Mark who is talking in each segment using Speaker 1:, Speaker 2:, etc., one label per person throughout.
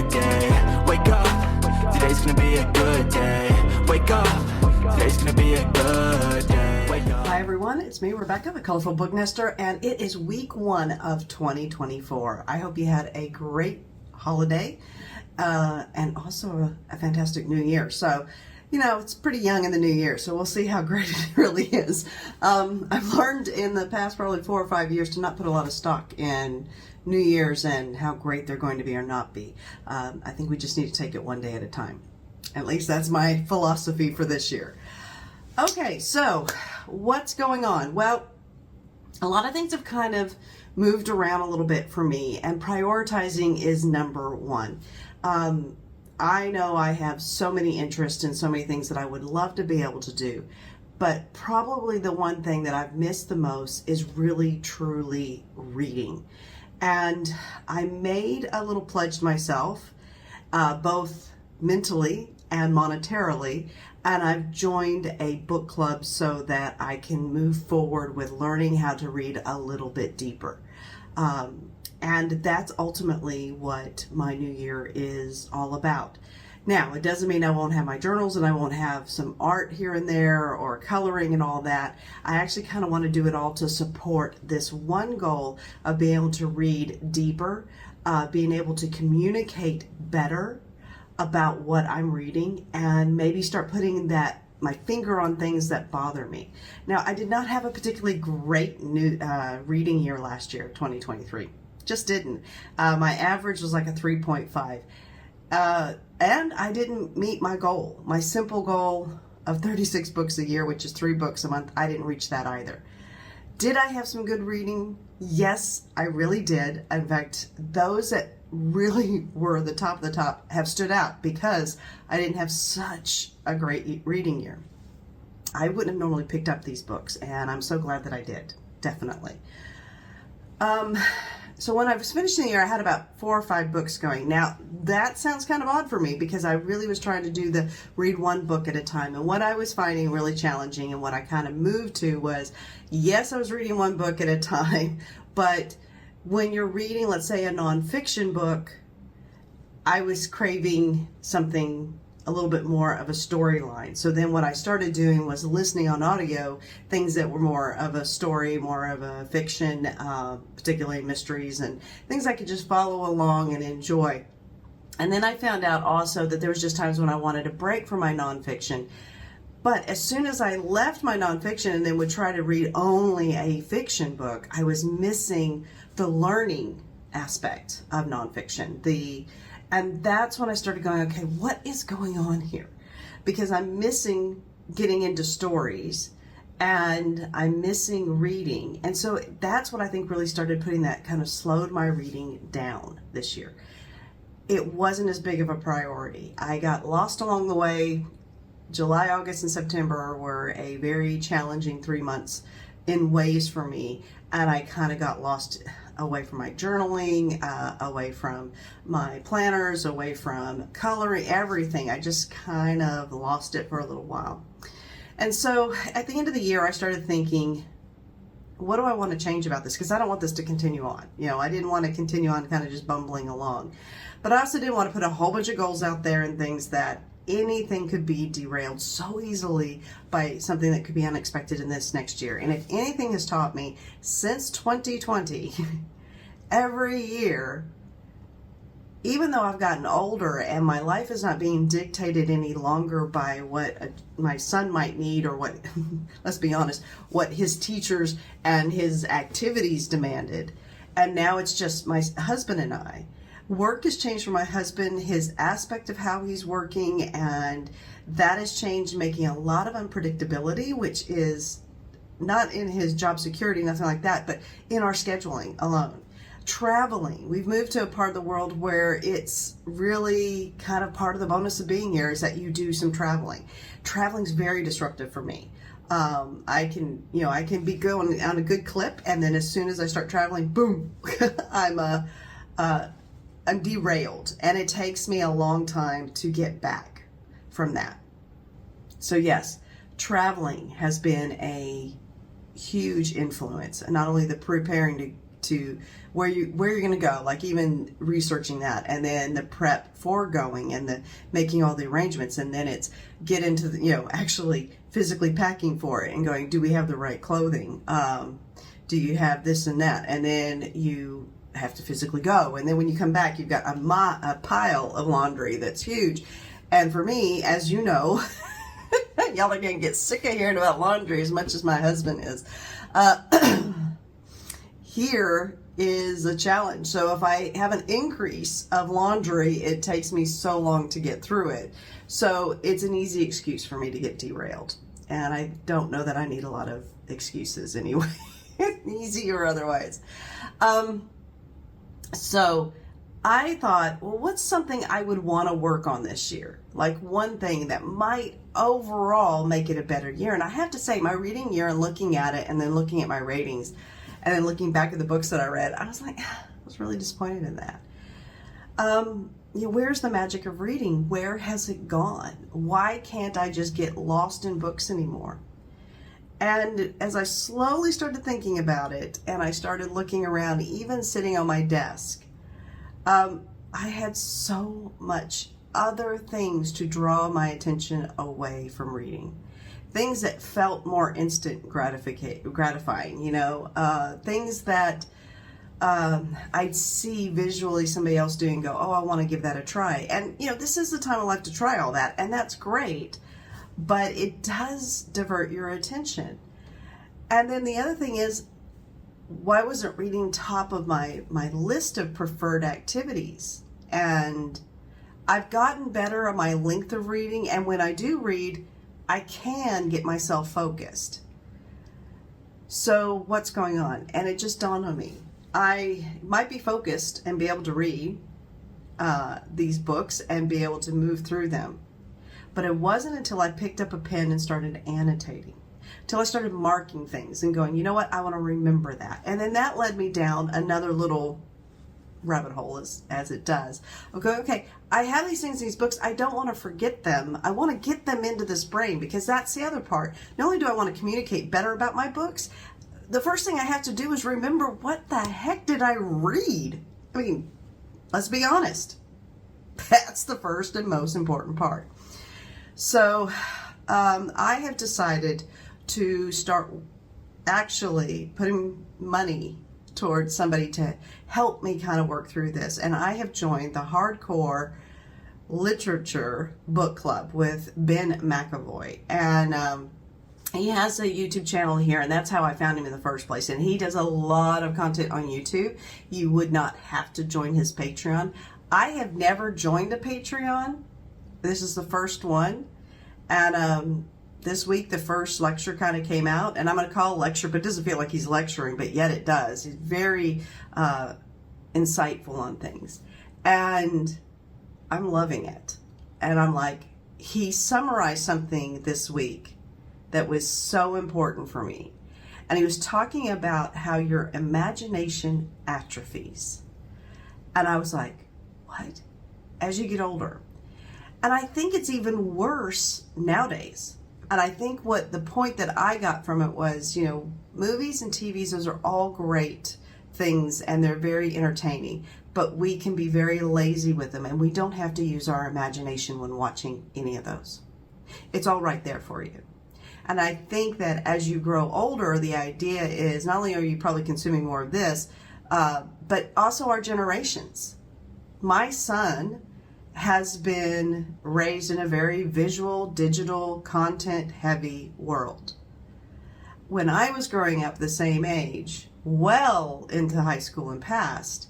Speaker 1: good day. Wake up, today's gonna be a good day. Wake up, today's gonna be a good day. Wake up.
Speaker 2: Hi everyone, it's me, Rebecca, the Colorful Book Nester, and it is week 1 of 2024. I hope you had a great holiday and also a fantastic new year. So, you know, it's pretty young in the new year, so we'll see how great it really is. I've learned in the past probably 4 or 5 years to not put a lot of stock in New Year's and how great they're going to be or not be. I think we just need to take it one day at a time. At least that's my philosophy for this year. Okay, so what's going on? Well, a lot of things have kind of moved around a little bit for me, and prioritizing is number one. I know I have so many interests and so many things that I would love to be able to do, but probably the one thing that I've missed the most is really, truly reading. And I made a little pledge to myself, both mentally and monetarily, and I've joined a book club so that I can move forward with learning how to read a little bit deeper. And that's ultimately what my new year is all about. Now, it doesn't mean I won't have my journals and I won't have some art here and there or coloring and all that. I actually kind of want to do it all to support this one goal of being able to read deeper, being able to communicate better about what I'm reading, and maybe start putting my finger on things that bother me. Now, I did not have a particularly great reading year last year, 2023. Just didn't. My average was like a 3.5. And I didn't meet my goal. My simple goal of 36 books a year, which is 3 books a month, I didn't reach that either. Did I have some good reading? Yes, I really did. In fact, those that really were the top of the top have stood out because I didn't have such a great reading year. I wouldn't have normally picked up these books, and I'm so glad that I did, definitely. So when I was finishing the year, I had about 4 or 5 books going. Now, that sounds kind of odd for me because I really was trying to do the read one book at a time. And what I was finding really challenging and what I kind of moved to was, yes, I was reading one book at a time, but when you're reading, let's say, a nonfiction book, I was craving something a little bit more of a storyline. So then what I started doing was listening on audio, things that were more of a story, more of a fiction, particularly mysteries and things I could just follow along and enjoy. And then I found out also that there was just times when I wanted a break from my nonfiction. But as soon as I left my nonfiction and then would try to read only a fiction book, I was missing the learning aspect of nonfiction. And that's when I started going, okay, what is going on here? Because I'm missing getting into stories and I'm missing reading. And so that's what I think really started putting that kind of slowed my reading down this year. It wasn't as big of a priority. I got lost along the way. July, August, and September were a very challenging 3 months in ways for me. And I kind of got lost away from my journaling, away from my planners, away from coloring, everything. I just kind of lost it for a little while. And so at the end of the year, I started thinking, what do I want to change about this? Because I don't want this to continue on. You know, I didn't want to continue on kind of just bumbling along. But I also didn't want to put a whole bunch of goals out there and things that anything could be derailed so easily by something that could be unexpected in this next year. And if anything has taught me since 2020, every year, even though I've gotten older and my life is not being dictated any longer by what my son might need or what, let's be honest, what his teachers and his activities demanded. And now it's just my husband and I. Work has changed for my husband, his aspect of how he's working, and that has changed, making a lot of unpredictability, which is not in his job security, nothing like that, but in our scheduling alone. Traveling. We've moved to a part of the world where it's really kind of part of the bonus of being here is that you do some traveling. Traveling's very disruptive for me. I can be going on a good clip, and then as soon as I start traveling, boom, I'm derailed, and it takes me a long time to get back from that. So yes, traveling has been a huge influence, and not only the preparing to where you're going to go, like even researching that, and then the prep for going, and the making all the arrangements, and then it's get into the, actually physically packing for it and going, do we have the right clothing? Do you have this and that? And then you have to physically go, and then when you come back, you've got a pile of laundry that's huge. And for me, as you know, y'all are going to get sick of hearing about laundry as much as my husband is. Here is a challenge. So if I have an increase of laundry, it takes me so long to get through it. So it's an easy excuse for me to get derailed. And I don't know that I need a lot of excuses anyway, easy or otherwise. So I thought, well, what's something I would want to work on this year? Like one thing that might overall make it a better year. And I have to say, my reading year and looking at it and then looking at my ratings and then looking back at the books that I read, I was like, I was really disappointed in that. Where's the magic of reading? Where has it gone? Why can't I just get lost in books anymore? And as I slowly started thinking about it and I started looking around, even sitting on my desk, I had so much other things to draw my attention away from reading. Things that felt more instant gratifying, things that I'd see visually somebody else doing and go, oh, I want to give that a try. And, this is the time of life to try all that. And that's great. But it does divert your attention. And then the other thing is, why wasn't reading top of my list of preferred activities? And I've gotten better on my length of reading, and when I do read, I can get myself focused. So what's going on? And it just dawned on me. I might be focused and be able to read these books and be able to move through them. But it wasn't until I picked up a pen and started annotating, till I started marking things and going, you know what, I want to remember that. And then that led me down another little rabbit hole, as it does. Okay, I have these things, these books, I don't want to forget them. I want to get them into this brain, because that's the other part. Not only do I want to communicate better about my books, the first thing I have to do is remember, what the heck did I read? I mean, let's be honest. That's the first and most important part. So I have decided to start actually putting money towards somebody to help me kind of work through this. And I have joined the Hardcore Literature Book Club with Ben McAvoy. And he has a YouTube channel here, and that's how I found him in the first place. And he does a lot of content on YouTube. You would not have to join his Patreon. I have never joined a Patreon. This is the first one. And this week, the first lecture kind of came out, and I'm going to call it a lecture, but it doesn't feel like he's lecturing, but yet it does. He's very insightful on things. And I'm loving it. And I'm like, he summarized something this week that was so important for me. And he was talking about how your imagination atrophies. And I was like, what? As you get older. And I think it's even worse nowadays. And I think what the point that I got from it was, movies and TVs, those are all great things and they're very entertaining, but we can be very lazy with them, and we don't have to use our imagination when watching any of those. It's all right there for you. And I think that as you grow older, the idea is not only are you probably consuming more of this, but also our generations. My son has been raised in a very visual, digital, content-heavy world. When I was growing up the same age, well into high school and past,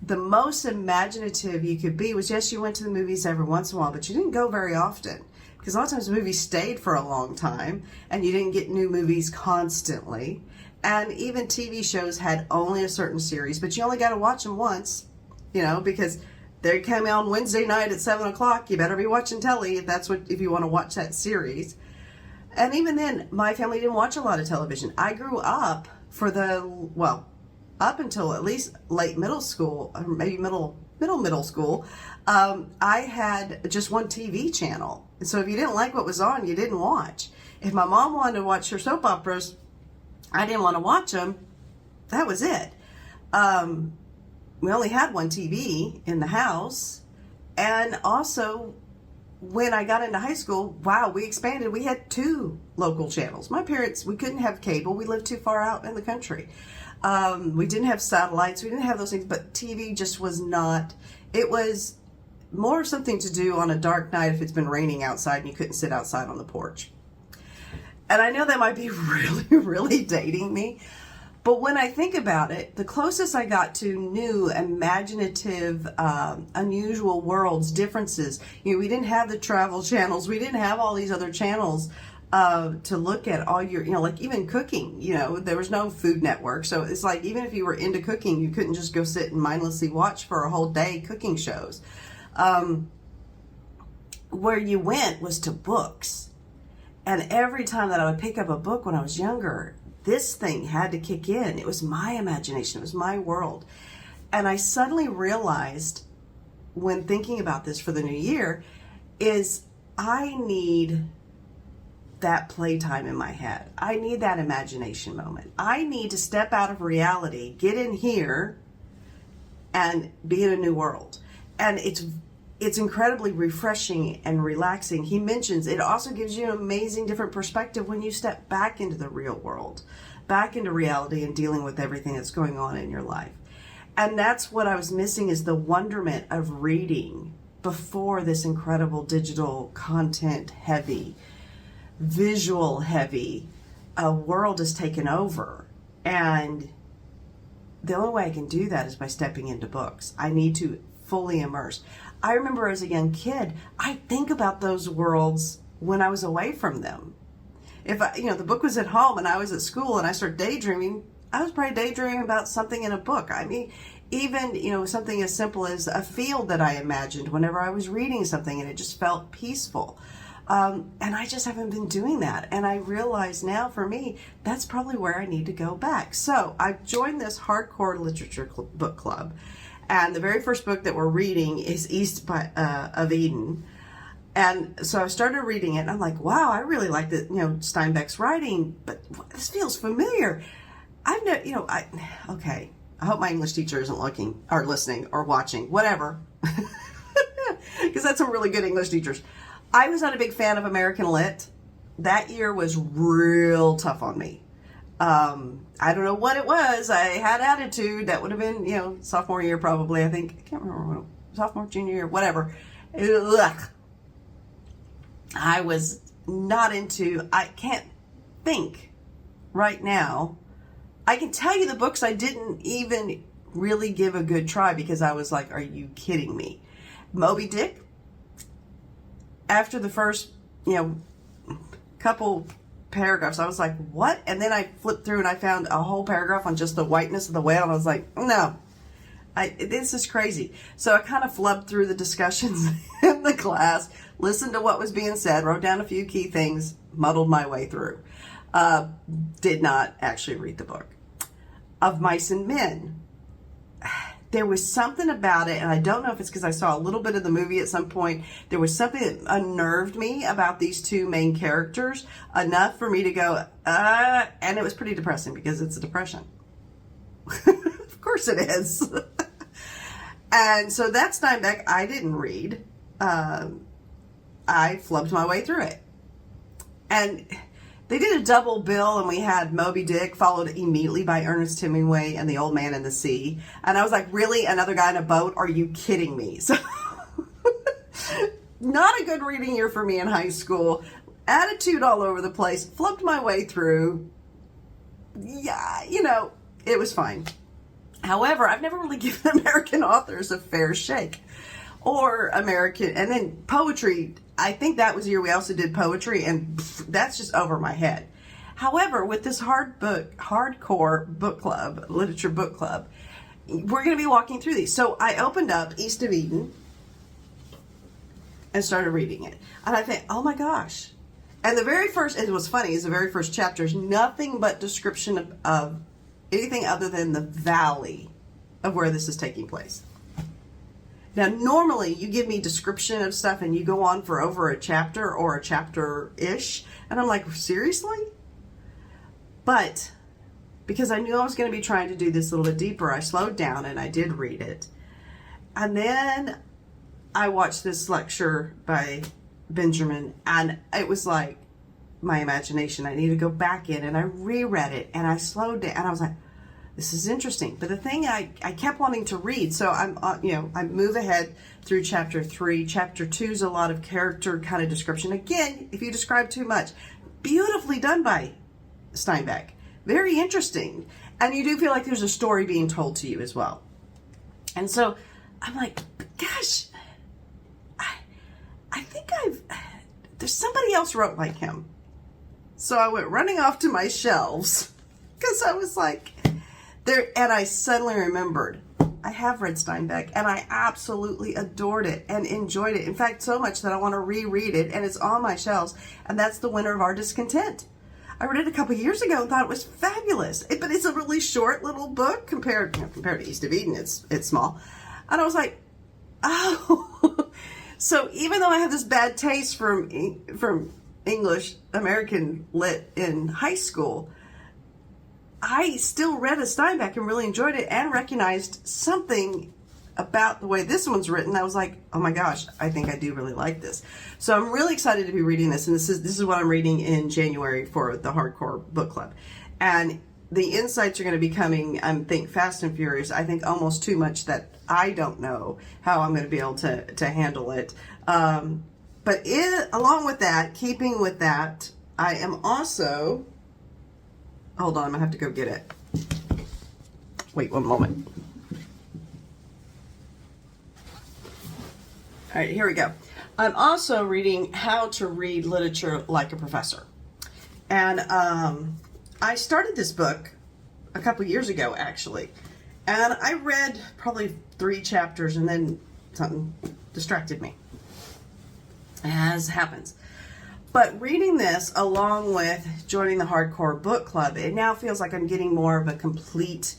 Speaker 2: the most imaginative you could be was, yes, you went to the movies every once in a while, but you didn't go very often. Because a lot of times movies stayed for a long time, and you didn't get new movies constantly. And even TV shows had only a certain series, but you only got to watch them once, because they came out on Wednesday night at 7 o'clock. You better be watching telly if you want to watch that series. And even then, my family didn't watch a lot of television. I grew up up until at least late middle school, or maybe middle school. I had just one TV channel. And so if you didn't like what was on, you didn't watch. If my mom wanted to watch her soap operas, I didn't want to watch them. That was it. We only had one TV in the house. And also, when I got into high school, wow, we expanded. We had 2 local channels. My parents, we couldn't have cable. We lived too far out in the country. We didn't have satellites. We didn't have those things, but TV just was not, it was more something to do on a dark night if it's been raining outside and you couldn't sit outside on the porch. And I know that might be really, really dating me, but when I think about it, the closest I got to new, imaginative, unusual worlds, differences, you know, we didn't have the travel channels. We didn't have all these other channels to look at all your, you know, like even cooking, you know, there was no Food Network. So it's like, even if you were into cooking, you couldn't just go sit and mindlessly watch for a whole day cooking shows. Where you went was to books. And every time that I would pick up a book when I was younger, this thing had to kick in. It was my imagination. It was my world. And I suddenly realized when thinking about this for the new year is I need that playtime in my head. I need that imagination moment. I need to step out of reality, get in here, and be in a new world. And it's incredibly refreshing and relaxing. He mentions it also gives you an amazing different perspective when you step back into the real world, back into reality and dealing with everything that's going on in your life. And that's what I was missing, is the wonderment of reading before this incredible digital content heavy, visual heavy world is taken over. And the only way I can do that is by stepping into books. I need to fully immerse. I remember as a young kid, I think about those worlds when I was away from them. If I, you know, the book was at home and I was at school and I started daydreaming, I was probably daydreaming about something in a book. I mean, even, you know, something as simple as a field that I imagined whenever I was reading something and it just felt peaceful. And I just haven't been doing that. And I realize now for me, that's probably where I need to go back. So I've joined this hardcore literature book club. And the very first book that we're reading is East of Eden. And so I started reading it and I'm like, wow, I really like the, you know, Steinbeck's writing, but this feels familiar. I've no, you know, okay. I hope my English teacher isn't looking or listening or watching, whatever. Because that's some really good English teachers. I was not a big fan of American Lit. That year was real tough on me. I don't know what it was. I had attitude. That would have been, you know, sophomore year probably. I think, I can't remember when, sophomore, junior year, whatever. Ugh. I was not into, I can't think right now. I can tell you the books I didn't even really give a good try because I was like, are you kidding me? Moby Dick, after the first, you know, couple paragraphs, I was like, what? And then I flipped through and I found a whole paragraph on just the whiteness of the whale. And I was like, no, this is crazy. So I kind of flubbed through the discussions in the class, listened to what was being said, wrote down a few key things, muddled my way through. Did not actually read the book. Of Mice and Men, there was something about it, and I don't know if it's because I saw a little bit of the movie at some point. There was something that unnerved me about these two main characters enough for me to go, and it was pretty depressing because it's a depression. Of course it is. And so that Steinbeck I didn't read. I flubbed my way through it. And they did a double bill, and we had Moby Dick followed immediately by Ernest Hemingway and The Old Man and the Sea. And I was like, really? Another guy in a boat? Are you kidding me? So not a good reading year for me in high school. Attitude all over the place. Flubbed my way through. Yeah, you know, it was fine. However, I've never really given American authors a fair shake. Or American, and then poetry, I think that was the year we also did poetry, and that's just over my head. However, with this hardcore book club, literature book club, we're going to be walking through these. So I opened up East of Eden and started reading it. And I think, oh my gosh. And the very first, and what's funny is the very first chapter is nothing but description of anything other than the valley of where this is taking place. Now, normally you give me description of stuff and you go on for over a chapter or a chapter-ish. And I'm like, seriously? But because I knew I was going to be trying to do this a little bit deeper. I slowed down and I did read it. And then I watched this lecture by Benjamin, and it was like my imagination. I needed to go back in, and I reread it, and I slowed down, and I was like, this is interesting. But the thing I kept wanting to read, so I move ahead through chapter 3. Chapter 2 is a lot of character kind of description. Again, if you describe too much, beautifully done by Steinbeck. Very interesting. And you do feel like there's a story being told to you as well. And so I'm like, gosh, I think there's somebody else wrote like him. So I went running off to my shelves because I was like, there, and I suddenly remembered I have read Steinbeck and I absolutely adored it and enjoyed it. In fact, so much that I want to reread it, and it's on my shelves, and that's The Winter of Our Discontent. I read it a couple years ago and thought it was fabulous. But it's a really short little book compared to East of Eden. It's small. And I was like, oh. So even though I have this bad taste from English American lit in high school, I still read a Steinbeck and really enjoyed it and recognized something about the way this one's written. I was like, oh my gosh, I think I do really like this. So I'm really excited to be reading this, and this is what I'm reading in January for the Hardcore Book Club. And the insights are going to be coming, I think, fast and furious. I think almost too much that I don't know how I'm going to be able to handle it. But along with that, keeping with that, I am also... Hold on, I'm going to have to go get it. Wait one moment. All right, here we go. I'm also reading How to Read Literature Like a Professor. And I started this book a couple years ago, actually. And I read probably 3 chapters, and then something distracted me, as happens. But reading this along with joining the Hardcore Book Club, it now feels like I'm getting more of a complete,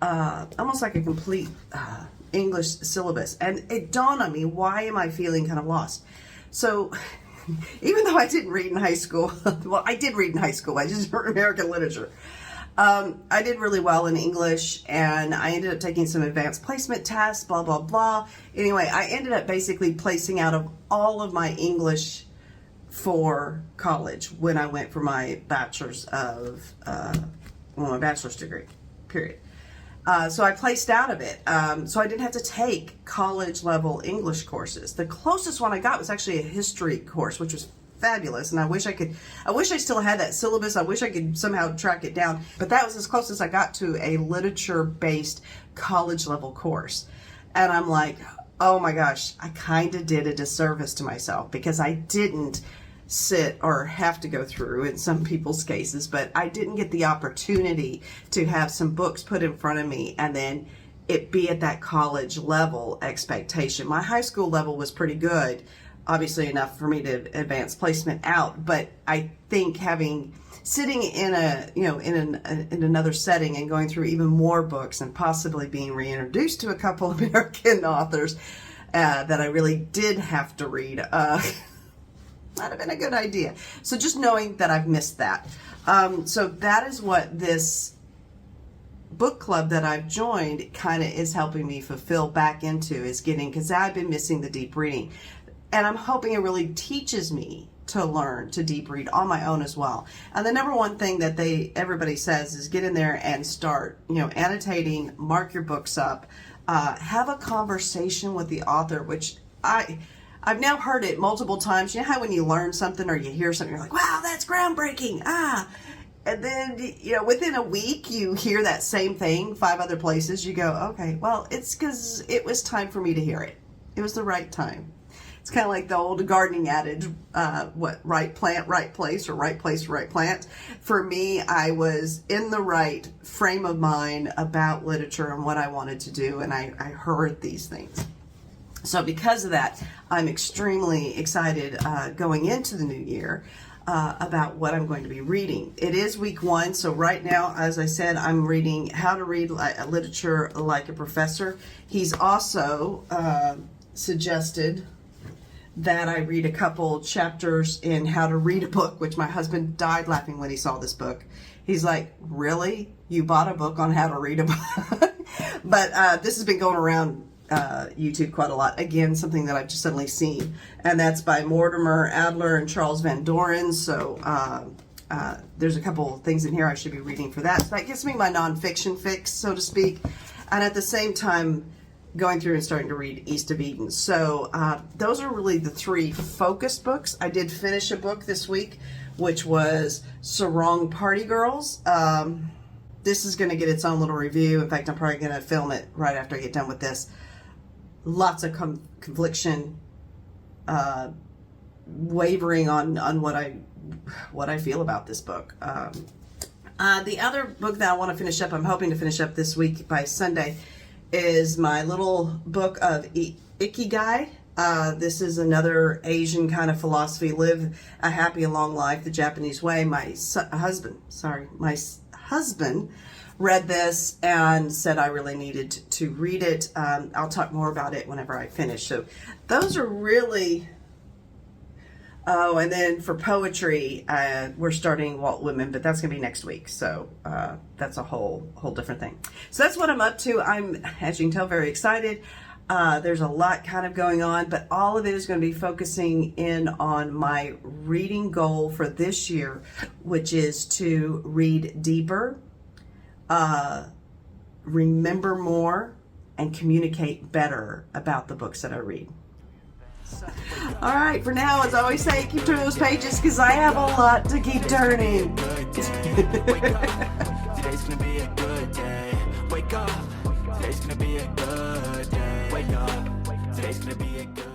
Speaker 2: almost like a complete English syllabus. And it dawned on me, why am I feeling kind of lost? So even though I didn't read in high school, well, I did read in high school, I just learned American literature. I did really well in English, and I ended up taking some advanced placement tests, blah, blah, blah. Anyway, I ended up basically placing out of all of my English for college when I went for my bachelor's degree, period. So I placed out of it. So I didn't have to take college level English courses. The closest one I got was actually a history course, which was fabulous. And I wish I still had that syllabus. I wish I could somehow track it down, but that was as close as I got to a literature based college level course. And I'm like, oh my gosh, I kind of did a disservice to myself because I didn't sit or have to go through in some people's cases, but I didn't get the opportunity to have some books put in front of me and then it be at that college level expectation. My high school level was pretty good, obviously enough for me to advance placement out, but I think sitting in another setting and going through even more books and possibly being reintroduced to a couple of American authors that I really did have to read, might have been a good idea. So just knowing that I've missed that. So that is what this book club that I've joined kind of is helping me fulfill back into, is getting, because I've been missing the deep reading. And I'm hoping it really teaches me to learn to deep read on my own as well. And the number one thing that everybody says is get in there and start, annotating, mark your books up, have a conversation with the author, which I've now heard it multiple times. You know how when you learn something or you hear something, you're like, wow, that's groundbreaking. And then, within a week, you hear that same thing 5 other places. You go, okay, well, it's because it was time for me to hear it. It was the right time. It's kind of like the old gardening adage, right plant, right place, or right place, right plant. For me, I was in the right frame of mind about literature and what I wanted to do, and I heard these things. So because of that, I'm extremely excited going into the new year about what I'm going to be reading. It is week 1, so right now, as I said, I'm reading How to Read Literature Like a Professor. He's also suggested that I read a couple chapters in How to Read a Book, which my husband died laughing when he saw this book. He's like, really? You bought a book on how to read a book? But this has been going around YouTube quite a lot. Again, something that I've just suddenly seen. And that's by Mortimer Adler and Charles Van Doren. So there's a couple things in here I should be reading for that. So that gives me my nonfiction fix, so to speak. And at the same time, going through and starting to read East of Eden. So those are really the three focused books. I did finish a book this week, which was Sarong Party Girls. This is going to get its own little review. In fact, I'm probably going to film it right after I get done with this. Lots of confliction, wavering on what I feel about this book. The other book that I want to finish up, I'm hoping to finish up this week by Sunday, is my little book of Ikigai. This is another Asian kind of philosophy. Live a happy and long life the Japanese way. My husband read this and said I really needed to read it. I'll talk more about it whenever I finish. So those are really... Oh, and then for poetry, we're starting Walt Whitman, but that's going to be next week. So that's a whole different thing. So that's what I'm up to. I'm, as you can tell, very excited. There's a lot kind of going on, but all of it is going to be focusing in on my reading goal for this year, which is to read deeper, remember more, and communicate better about the books that I read. All right, for now, as I always say, keep turning those pages because I have a lot to keep turning.
Speaker 1: Today's gonna be a good day. Wake up. Today's gonna be a good day. Wake up. Today's gonna be a good